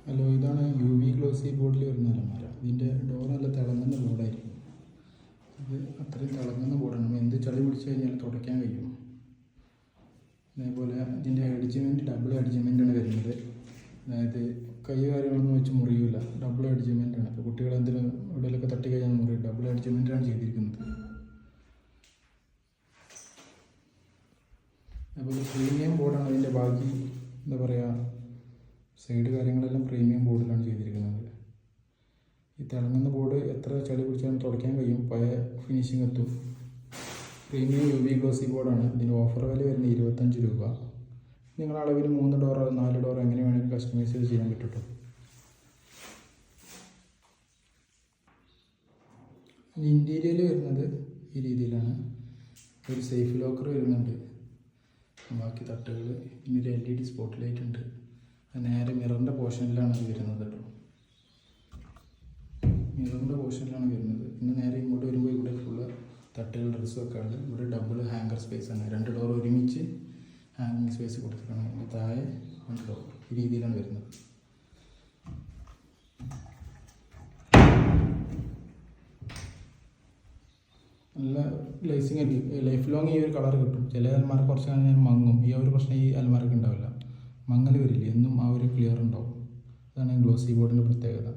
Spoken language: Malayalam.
ഹലോ, ഇതാണ് UV ഗ്ലോസി ബോർഡിൽ വരുന്ന അലമാര. ഇതിൻ്റെ ഡോർ നല്ല തിളങ്ങുന്ന ബോർഡായിരിക്കും. ഇത് അത്രയും തിളങ്ങുന്ന ബോർഡാണ്. എന്ത് ചളി പിടിച്ച് കഴിഞ്ഞാൽ തുടയ്ക്കാൻ കഴിയും. അതേപോലെ ഇതിൻ്റെ അഡ്ജമെൻറ്റ് ഡബിൾ അഡ്ജമെൻറ്റാണ് വരുന്നത്. അതായത് കൈ കാര്യങ്ങളൊന്നും വെച്ച് മുറിയില്ല, ഡബിൾ അഡ്ജമെൻറ്റാണ്. ഇപ്പോൾ കുട്ടികൾ എന്തെങ്കിലും എവിടെയൊക്കെ തട്ടി കഴിഞ്ഞാൽ മുറിയും. ഡബിൾ അഡ്ജമെൻറ്റാണ് ചെയ്തിരിക്കുന്നത്. അതുപോലെ പ്രീമിയം ബോർഡാണ്. അതിൻ്റെ ബാക്കി എന്താ പറയുക, സൈഡ് കാര്യങ്ങളെല്ലാം പ്രീമിയം ബോർഡിലാണ് ചെയ്തിരിക്കുന്നത്. ഈ തിളങ്ങുന്ന ബോർഡ് എത്ര ചളി പിടിച്ചാലും തുടയ്ക്കാൻ കഴിയും, പഴയ ഫിനിഷിംഗ് എത്തും. പ്രീമിയം UV ഗ്ലോസി ബോർഡാണ്. ഇതിന് ഓഫർ വില വരുന്നത് 25 രൂപ. നിങ്ങളുടെ അളവിൽ 3 ഡോറോ 4 ഡോറോ എങ്ങനെ വേണമെങ്കിലും കസ്റ്റമൈസ് ചെയ്ത് ചെയ്യാൻ പറ്റും കേട്ടോ. ഇൻറ്റീരിയൽ വരുന്നത് ഈ രീതിയിലാണ്. ഒരു സേഫ് ലോക്കർ വരുന്നുണ്ട്. ബാക്കി തട്ടുകൾ, പിന്നെ ഒരു LED സ്പോട്ട് ലൈറ്റ് ഉണ്ട്. നേരെ മിററിൻ്റെ പോർഷനിലാണ് അത് വരുന്നത് കേട്ടോ. മിററിൻ്റെ പോർഷനിലാണ് വരുന്നത്. പിന്നെ നേരെ ഇങ്ങോട്ട് വരുമ്പോൾ ഇവിടെ ഫുള്ള് തട്ടുകൾ, ഡ്രസ്സും ഒക്കെ ഉണ്ട്. ഇവിടെ ഡബിൾ ഹാങ്കർ സ്പേസ് ആണ്. 2 ഡോർ ഒരുമിച്ച് ഹാങ്ങിങ് സ്പേസ് കൊടുത്തിട്ടാണ്. അതിൻ്റെ താഴെ 2 ഡോർ ഈ രീതിയിലാണ് വരുന്നത്. നല്ല ഗ്ലേസിങ് ആയിരിക്കും. ലൈഫ് ലോങ് ഈ ഒരു കളർ കിട്ടും. ചില അലമാര കുറച്ച് കഴിഞ്ഞാൽ മങ്ങും. ഈ ഒരു പ്രശ്നം ഈ അലമാരക്ക് ഉണ്ടാവില്ല. മങ്ങൽ വരില്ല, എന്നും ആ ഒരു ക്ലിയർ ഉണ്ടാവും. അതാണ് ഗ്ലോസി ബോർഡിൻ്റെ പ്രത്യേകത.